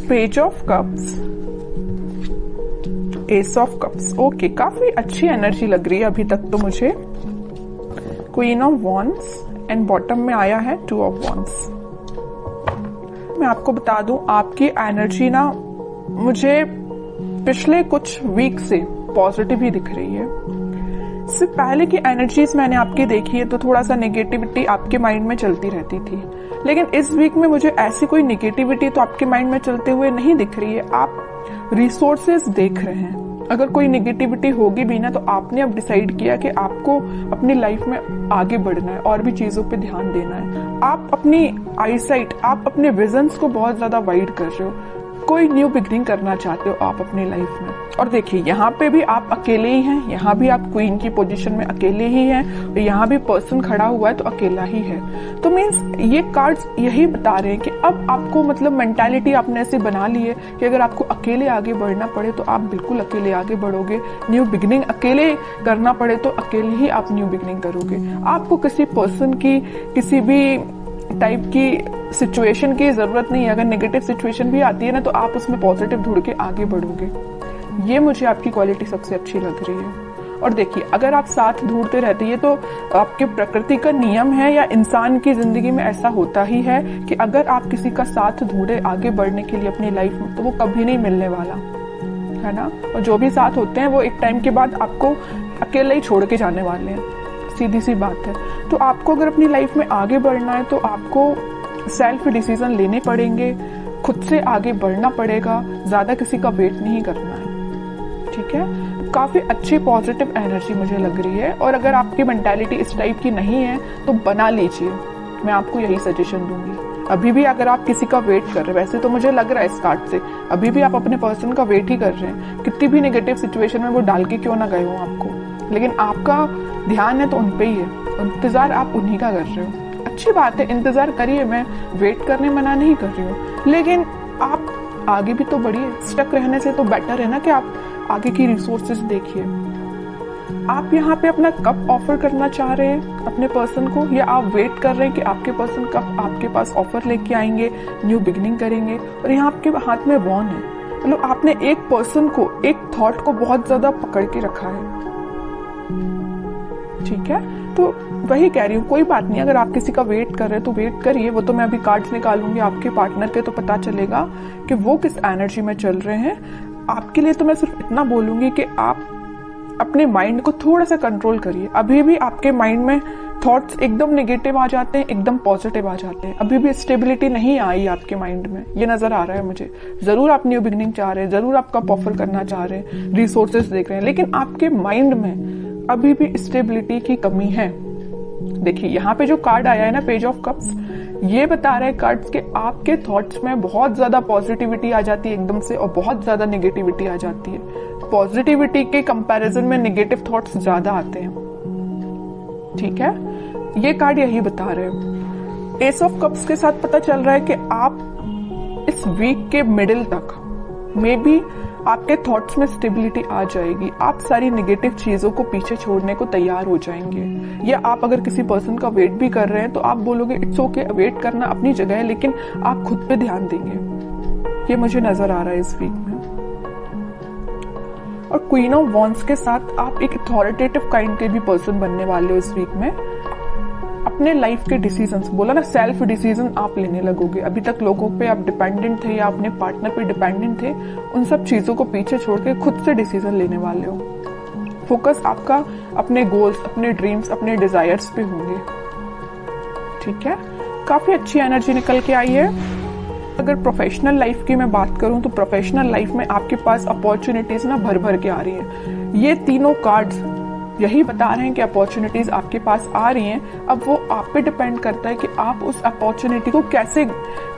Page of cups, S of cups. Okay, काफी अच्छी energy लग रही है अभी तक तो मुझे। Queen of wands and bottom में आया है टू ऑफ वॉन्ड्स। मैं आपको बता दूं, आपकी एनर्जी ना मुझे पिछले कुछ वीक से पॉजिटिव ही दिख रही है। इससे पहले की एनर्जीज मैंने आपकी देखी है तो थोड़ा सा नेगेटिविटी आपके माइंड में चलती रहती थी, लेकिन इस वीक में मुझे ऐसी कोई नेगेटिविटी तो आपके माइंड में चलते हुए नहीं दिख रही है। आप रिसोर्सेज देख रहे हैं। अगर कोई नेगेटिविटी होगी भी ना तो आपने अब डिसाइड किया कि आपको अपनी लाइफ में आगे बढ़ना है और भी चीजों पे ध्यान देना है। आप अपनी आईसाइट, आप अपने विजन्स को बहुत ज्यादा वाइड कर रहे हो। कोई न्यू बिगनिंग करना चाहते हो आप अपनी लाइफ में। और देखिए, यहाँ पे भी आप अकेले ही हैं, यहाँ भी आप क्वीन की पोजीशन में अकेले ही हैं, और यहाँ भी पर्सन खड़ा हुआ है तो अकेला ही है। तो मीन्स ये कार्ड्स यही बता रहे हैं कि अब आपको मतलब मेंटालिटी आपने ऐसे बना ली है कि अगर आपको अकेले आगे बढ़ना पड़े तो आप बिल्कुल अकेले आगे बढ़ोगे। न्यू बिगनिंग अकेले करना पड़े तो अकेले ही आप न्यू बिगनिंग करोगे। आपको किसी पर्सन की, किसी भी टाइप की सिचुएशन की जरूरत नहीं है। अगर नेगेटिव सिचुएशन भी आती है ना तो आप उसमें पॉजिटिव ढूंढ के आगे बढ़ोगे। ये मुझे आपकी क्वालिटी सबसे अच्छी लग रही है। और देखिए, अगर आप साथ ढूंढते रहते हैं तो आपके प्रकृति का नियम है या इंसान की जिंदगी में ऐसा होता ही है कि अगर आप किसी का साथ ढूंढे आगे बढ़ने के लिए अपनी लाइफ में तो वो कभी नहीं मिलने वाला है ना। और जो भी साथ होते हैं वो एक टाइम के बाद आपको अकेले ही छोड़ के जाने वाले हैं, सीधी सी बात है। तो आपको अगर अपनी लाइफ में आगे बढ़ना है तो आपको सेल्फ डिसीजन लेने पड़ेंगे, खुद से आगे बढ़ना पड़ेगा, ज्यादा किसी का वेट नहीं करना है। ठीक है, काफी अच्छी पॉजिटिव एनर्जी मुझे लग रही है। और अगर आपकी मेंटालिटी इस टाइप की नहीं है तो बना लीजिए, मैं आपको यही सजेशन दूंगी। अभी भी अगर आप किसी का वेट कर रहे हैं, वैसे तो मुझे लग रहा है इस कार्ड से अभी भी आप अपने पर्सन का वेट ही कर रहे हैं, कितनी भी नेगेटिव सिचुएशन में वो डाल के क्यों ना गए हो आपको, लेकिन आपका ध्यान है तो उन पे ही है, इंतजार आप उन्हीं का कर रहे हो। अच्छी बात है, इंतजार करिए, मैं वेट करने मना नहीं कर रही हूँ, लेकिन आप आगे भी तो बढ़िए। स्टक रहने से तो बेटर है ना कि आप आगे की रिसोर्सेज देखिए। आप यहाँ पे अपना कब ऑफर करना चाह रहे हैं अपने पर्सन को, या आप वेट कर रहे हैं कि आपके पर्सन कब आपके पास ऑफर लेके आएंगे, न्यू बिगनिंग करेंगे। और यहाँ आपके हाथ में वॉन है, मतलब आपने एक पर्सन को, एक थॉट को बहुत ज्यादा पकड़ के रखा है। ठीक है, तो वही कह रही हूँ, कोई बात नहीं। अगर आप किसी का वेट कर रहे हैं तो वेट करिए। वो तो मैं अभी कार्ड्स निकालूंगी आपके पार्टनर के, तो पता चलेगा कि वो किस एनर्जी में चल रहे हैं। आपके लिए तो मैं सिर्फ इतना बोलूंगी कि आप अपने माइंड को थोड़ा सा कंट्रोल करिए। अभी भी आपके माइंड में थॉट्स एकदम नेगेटिव आ जाते हैं, एकदम पॉजिटिव आ जाते हैं। अभी भी स्टेबिलिटी नहीं आई आपके माइंड में, ये नजर आ रहा है मुझे। जरूर आप न्यू बिगनिंग चाह रहे हैं, जरूर आप कप ऑफर करना चाह रहे हैं, रिसोर्सेज देख रहे हैं, लेकिन आपके माइंड में अभी भी स्टेबिलिटी की कमी है। देखिए, यहाँ पे जो कार्ड आया है ना, पेज ऑफ कप्स, ये बता रहे हैं कार्ड्स के आपके थॉट्स में बहुत ज्यादा पॉजिटिविटी आ जाती है एकदम से, और बहुत ज्यादा नेगेटिविटी आ जाती है। पॉजिटिविटी के कंपैरिजन में नेगेटिव थॉट्स ज्यादा आते हैं। ठीक है, ये कार्ड यही बता रहे हैं। एस ऑफ कप्स के साथ पता चल रहा है कि आप इस वीक के मिडिल तक मे बी आपके थॉट्स में स्टेबिलिटी आ जाएगी। आप सारी नेगेटिव चीजों को पीछे छोड़ने को तैयार हो जाएंगे। या आप अगर किसी पर्सन का वेट भी कर रहे हैं तो आप बोलोगे इट्स ओके, वेट करना अपनी जगह है, लेकिन आप खुद पे ध्यान देंगे। ये मुझे नजर आ रहा है इस वीक में। और क्वीन ऑफ वॉन्ड्स के साथ आप एक अथॉरिटेटिव काइंड के भी पर्सन बनने वाले हो इस वीक में। अपने लाइफ के डिसीजंस, बोला ना, सेल्फ डिसीजन आप लेने लगोगे। अभी तक लोगों पे आप डिपेंडेंट थे या अपने पार्टनर पे डिपेंडेंट थे, उन सब चीजों को पीछे छोड़ के खुद से डिसीजन लेने वाले हो। फोकस आपका अपने गोल्स, अपने ड्रीम्स, अपने डिजायर्स पे होंगे। ठीक है, काफी अच्छी एनर्जी निकल के आई है। अगर प्रोफेशनल लाइफ की मैं बात करूं तो प्रोफेशनल लाइफ में आपके पास अपॉर्चुनिटीज ना भर भर के आ रही हैं। ये तीनों कार्ड्स यही बता रहे हैं कि अपॉर्चुनिटीज आपके पास आ रही हैं। अब वो आप पे डिपेंड करता है कि आप उस अपॉर्चुनिटी को कैसे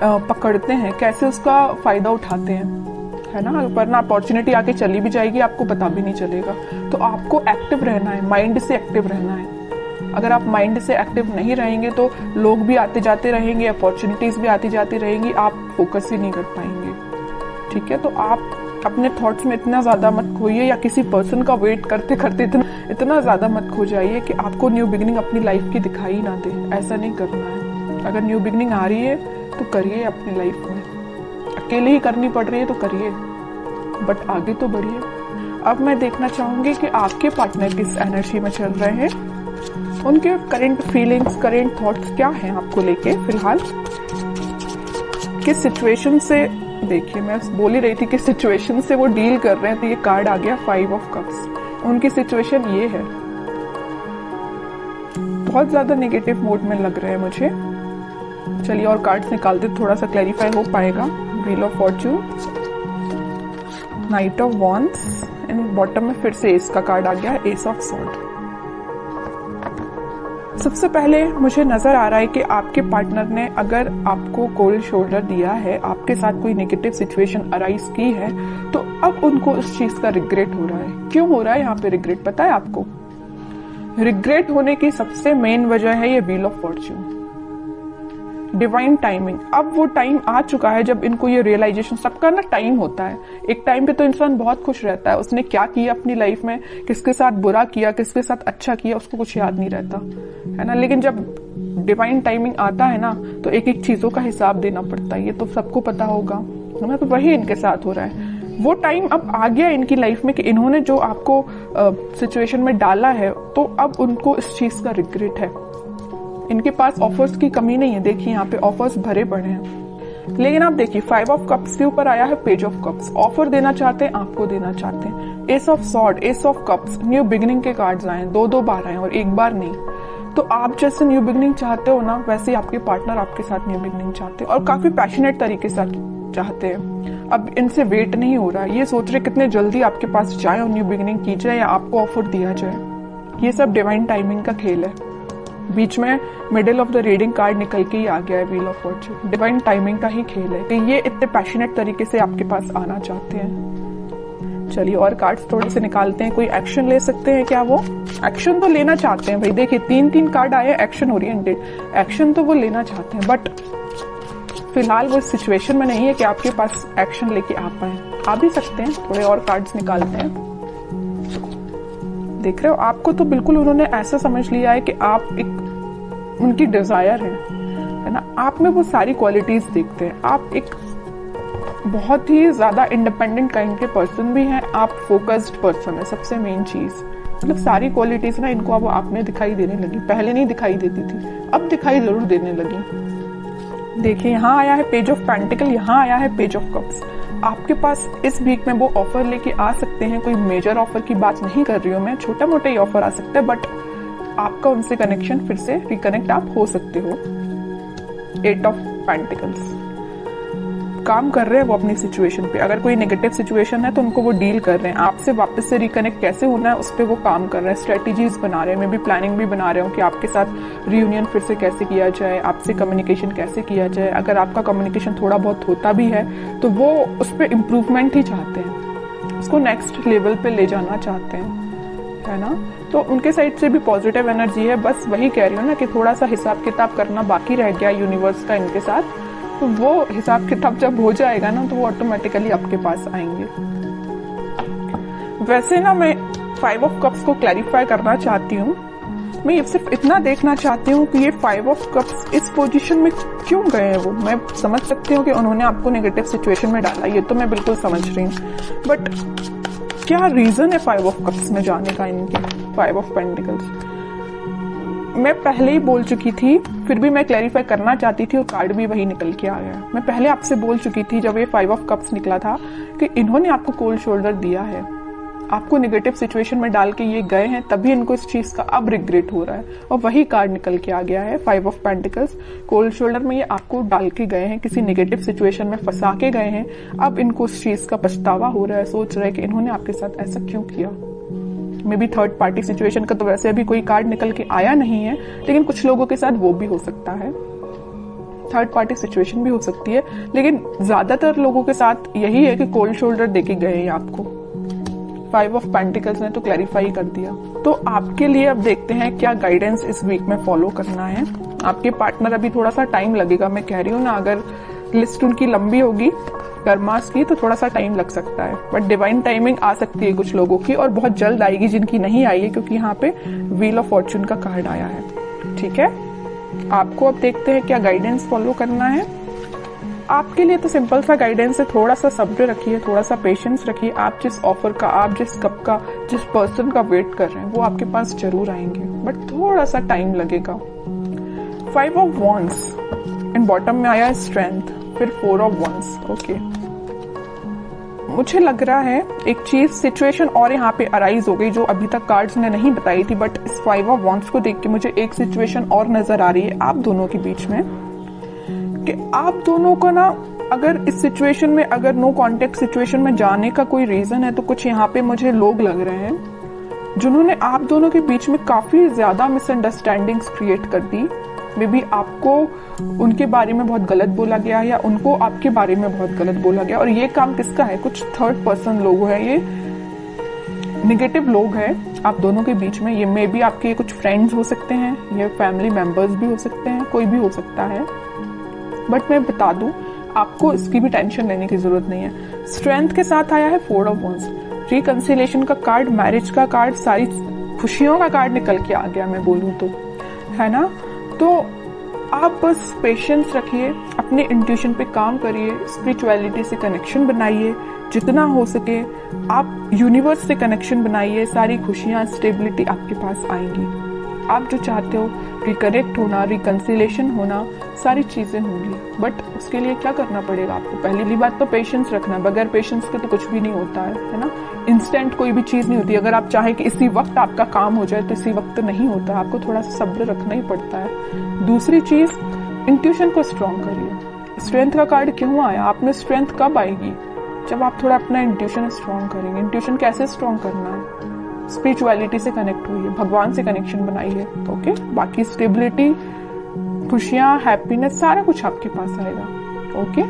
पकड़ते हैं, कैसे उसका फायदा उठाते हैं, है ना। वरना अपॉर्चुनिटी आके चली भी जाएगी, आपको पता भी नहीं चलेगा। तो आपको एक्टिव रहना है, माइंड से एक्टिव रहना है। अगर आप माइंड से एक्टिव नहीं रहेंगे तो लोग भी आते जाते रहेंगे, अपॉर्चुनिटीज भी आती जाती रहेंगी, आप फोकस ही नहीं कर पाएंगे। ठीक है, तो आप अपने थॉट्स में इतना ज्यादा मत खोइए, या किसी पर्सन का वेट करते करते इतना ज्यादा मत खो जाइए कि आपको न्यू बिगनिंग अपनी लाइफ की दिखाई ना दे। ऐसा नहीं करना है। अगर न्यू बिगनिंग आ रही है तो करिए अपनी लाइफ में। अकेले ही करनी पड़ रही है तो करिए, बट आगे तो बढ़िए। अब मैं देखना चाहूंगी कि आपके पार्टनर किस एनर्जी में चल रहे हैं, उनके करंट फीलिंग्स, करंट थॉट्स क्या हैं आपको लेके फिलहाल, किस सिचुएशन से, देखिए मैं बोल ही रही थी किस सिचुएशन से वो डील कर रहे हैं, तो ये कार्ड आ गया 5 ऑफ कप्स। उनकी सिचुएशन ये है, बहुत ज्यादा नेगेटिव मोड में लग रहे हैं मुझे। चलिए और कार्ड्स निकाल दे, थोड़ा सा क्लैरिफाई हो पाएगा। Wheel of Fortune, night of wands and bottom में फिर से एस का कार्ड आ गया, एस ऑफ सॉर्ड। सबसे पहले मुझे नजर आ रहा है कि आपके पार्टनर ने अगर आपको कोल्ड शोल्डर दिया है, आपके साथ कोई नेगेटिव सिचुएशन अराइज की है, तो अब उनको उस चीज का रिग्रेट हो रहा है। क्यों हो रहा है यहाँ पे रिग्रेट, पता है आपको? रिग्रेट होने की सबसे मेन वजह है ये wheel of Fortune, divine timing. अब वो टाइम आ चुका है जब इनको ये रियलाइजेशन, सबका ना टाइम होता है, एक टाइम पे तो इंसान बहुत खुश रहता है, उसने क्या किया अपनी लाइफ में, किसके साथ बुरा किया, किसके साथ अच्छा किया, उसको कुछ याद नहीं रहता है ना। लेकिन जब डिवाइन टाइमिंग आता है ना, तो एक एक चीजों का हिसाब देना पड़ता है, ये तो सबको पता होगा है ना। तो वही इनके साथ हो रहा है। वो टाइम अब आ गया इनकी लाइफ में कि इन्होंने जो आपको सिचुएशन में डाला है, तो अब उनको इस चीज का रिग्रेट है। इनके पास ऑफर्स की कमी नहीं है, देखिए यहाँ पे ऑफर्स भरे पड़े हैं। लेकिन आप देखिए 5 ऑफ कप्स के ऊपर आया है पेज ऑफ कप्स। ऑफर देना चाहते हैं, आपको देना चाहते हैं। S of sword, S of cups, new beginning के कार्ड्स आए, 2-2 बार आए और एक बार नहीं। तो आप जैसे न्यू बिगिनिंग चाहते हो ना, वैसे आपके पार्टनर आपके साथ न्यू बिगिनिंग चाहते हैं और काफी पैशनेट तरीके से चाहते हैं। अब इनसे वेट नहीं हो रहा, ये सोच रहे कितने जल्दी आपके पास जाए और न्यू बिगिनिंग की जाए या आपको ऑफर दिया जाए। ये सब डिवाइन टाइमिंग का खेल है। बीच में middle of the reading card निकल के ही आ गया है wheel of Fortune. Divine timing का ही खेल है कि ये इतने पैशनेट तरीके से आपके पास आना चाहते हैं। चलिए और कार्ड्स थोड़े से निकालते हैं, कोई एक्शन ले सकते हैं क्या? वो एक्शन तो लेना चाहते हैं भाई, देखिए 3-3 कार्ड आए, एक्शन ओरिएंटेड, एक्शन तो वो लेना चाहते हैं, बट फिलहाल वो सिचुएशन में नहीं है कि आपके पास एक्शन लेके आ पाए। आ भी सकते हैं, थोड़े और कार्ड्स निकालते हैं। देख रहे हो, आपको तो बिल्कुल उन्होंने ऐसा समझ लिया है कि आप एक उनकी डिजायर है ना। आप में वो सारी क्वालिटीज देखते हैं। आप एक बहुत ही ज्यादा इंडिपेंडेंट काइंड के पर्सन भी हैं, आप फोकस्ड पर्सन है, सबसे मेन चीज। मतलब सारी क्वालिटीज ना इनको अब आप में दिखाई देने लगी, पहले नहीं दिखाई देती थी, अब दिखाई जरूर देने लगी। देखिए यहाँ आया है पेज ऑफ पेंटिकल, यहाँ आया है पेज ऑफ कप्स। आपके पास इस वीक में वो ऑफर लेके आ सकते हैं। कोई मेजर ऑफर की बात नहीं कर रही हूँ मैं, छोटा मोटा ही ऑफर आ सकता है, बट आपका उनसे कनेक्शन फिर से रिकनेक्ट आप हो सकते हो। 8 ऑफ पेंटिकल्स, काम कर रहे हैं वो अपनी सिचुएशन पे। अगर कोई नेगेटिव सिचुएशन है तो उनको वो डील कर रहे हैं। आपसे वापस से रिकनेक्ट कैसे होना है उस पर वो काम कर रहे हैं, स्ट्रेटेजीज बना रहे हैं, मैं भी प्लानिंग भी बना रहे हूँ कि आपके साथ रियूनियन फिर से कैसे किया जाए, आपसे कम्युनिकेशन कैसे किया जाए। अगर आपका कम्युनिकेशन थोड़ा बहुत होता भी है तो वो उस पर इम्प्रूवमेंट ही चाहते हैं, उसको नेक्स्ट लेवल पे ले जाना चाहते हैं, है ना। तो उनके साइड से भी पॉजिटिव एनर्जी है। बस वही कह रही हूँ ना कि थोड़ा सा हिसाब किताब करना बाकी रह गया यूनिवर्स का इनके साथ, तो वो हिसाब किताब जब हो जाएगा ना तो वो ऑटोमेटिकली आपके पास आएंगे। वैसे ना मैं 5 ऑफ कप्स को क्लैरिफाई करना चाहती हूँ। मैं ये सिर्फ इतना देखना चाहती हूँ कि ये 5 ऑफ कप्स इस पोजीशन में क्यों गए हैं। वो मैं समझ सकती हूँ कि उन्होंने आपको नेगेटिव सिचुएशन में डाला, ये तो मैं बिल्कुल समझ रही हूँ, बट क्या रीजन है 5 ऑफ कप्स में जाने का इनके? 5 ऑफ पेंटिकल्स मैं पहले ही बोल चुकी थी, फिर भी मैं क्लैरिफाई करना चाहती थी और कार्ड भी वही निकल के आ गया। मैं पहले आपसे बोल चुकी थी जब ये 5 ऑफ कप्स निकला था कि इन्होंने आपको कोल्ड शोल्डर दिया है, आपको नेगेटिव सिचुएशन में डाल के ये गए हैं, तभी इनको इस चीज का अब रिग्रेट हो रहा है। और वही कार्ड निकल के आ गया है 5 ऑफ पेंटिकल्स। कोल्ड शोल्डर में ये आपको डाल के गए हैं, किसी नेगेटिव सिचुएशन में फंसा के गए हैं, अब इनको उस चीज का पछतावा हो रहा है, सोच रहे हैं कि इन्होंने आपके साथ ऐसा क्यों किया। May be third party situation का तो वैसे अभी कोई कार्ड निकल के आया नहीं है, लेकिन कुछ लोगों के साथ वो भी हो सकता है, थर्ड पार्टी सिचुएशन भी हो सकती है, लेकिन ज्यादातर लोगों के साथ यही है कि कोल्ड शोल्डर देके गए हैं आपको। 5 ऑफ पेंटिकल्स ने तो क्लैरिफाई कर दिया। तो आपके लिए अब देखते हैं क्या गाइडेंस इस वीक में फॉलो करना है। आपके पार्टनर अभी थोड़ा सा टाइम लगेगा, मैं कह रही हूँ ना, अगर लिस्ट उनकी लंबी होगी कर्मास की तो थोड़ा सा टाइम लग सकता है, बट डिवाइन टाइमिंग आ सकती है कुछ लोगों की और बहुत जल्द आएगी जिनकी नहीं आई है, क्योंकि यहाँ पे व्हील ऑफ फॉर्च्यून का कार्ड आया है। ठीक है, आपको अब देखते हैं क्या गाइडेंस फॉलो करना है। आपके लिए तो सिंपल सा गाइडेंस है, थोड़ा सा सब्र रखिए, थोड़ा सा पेशेंस रखिए। आप जिस ऑफर का, आप जिस कप का, जिस पर्सन का वेट कर रहे हैं वो आपके पास जरूर आएंगे, बट थोड़ा सा टाइम लगेगा। 5 ऑफ वॉन्ड्स एंड बॉटम में आया है स्ट्रेंथ, फिर 4 ऑफ वॉन्ड्स। ओके, मुझे लग रहा है एक चीज, सिचुएशन और यहाँ पे अराइज हो गई जो अभी तक कार्ड्स ने नहीं बताई थी, बट इस 5 ऑफ वॉन्ड्स को देख के मुझे एक सिचुएशन और नजर आ रही है आप दोनों के बीच में, कि आप दोनों को ना, अगर इस सिचुएशन में, अगर नो कॉन्टेक्ट सिचुएशन में जाने का कोई रीजन है, तो कुछ यहाँ पे मुझे लोग लग रहे हैं जिन्होंने आप दोनों के बीच में काफी ज्यादा मिसअंडरस्टैंडिंग्स क्रिएट कर दी। मे बी आपको उनके बारे में बहुत गलत बोला गया या उनको आपके बारे में बहुत गलत बोला गया। और ये काम किसका है? कुछ थर्ड पर्सन लोग हैं, ये नेगेटिव लोग हैं आप दोनों के बीच में। ये मे बी आपके कुछ फ्रेंड्स हो सकते हैं, ये फैमिली मेंबर्स भी हो सकते हैं, कोई भी हो सकता है। बट मैं बता दूं, आपको इसकी भी टेंशन लेने की जरूरत नहीं है। स्ट्रेंथ के साथ आया है 4 ऑफ वॉन्ड्स, रिकंसिलेशन का कार्ड, मैरिज का कार्ड, सारी खुशियों का कार्ड निकल के आ गया, मैं बोलूं तो, है ना। तो आप बस पेशेंस रखिए, अपने इंट्यूशन पे काम करिए, स्पिरिचुअलिटी से कनेक्शन बनाइए जितना हो सके, आप यूनिवर्स से कनेक्शन बनाइए, सारी खुशियां, स्टेबिलिटी आपके पास आएंगी। आप जो चाहते हो, रिकनेक्ट होना, रिकंसिलेशन होना, सारी चीजें होंगी। बट उसके लिए क्या करना पड़ेगा आपको? पहली बात तो पेशेंस रखना, बगैर पेशेंस के तो कुछ भी नहीं होता है ना। इंस्टेंट कोई भी चीज नहीं होती। अगर आप चाहें कि इसी वक्त आपका काम हो जाए तो इसी वक्त तो नहीं होता, आपको थोड़ा सा सब्र रखना ही पड़ता है। दूसरी चीज, इंट्यूशन को स्ट्रॉन्ग करिए। स्ट्रेंथ का कार्ड क्यों आया? आप में स्ट्रेंथ कब आएगी? जब आप थोड़ा अपना इंट्यूशन स्ट्रॉन्ग करेंगे। इंट्यूशन कैसे स्ट्रॉन्ग करना है? स्पिरिचुअलिटी से कनेक्ट होइए, भगवान से कनेक्शन बनाइए। ओके, बाकी स्टेबिलिटी, खुशियां, हैप्पीनेस, सारा कुछ आपके पास आएगा। ओके।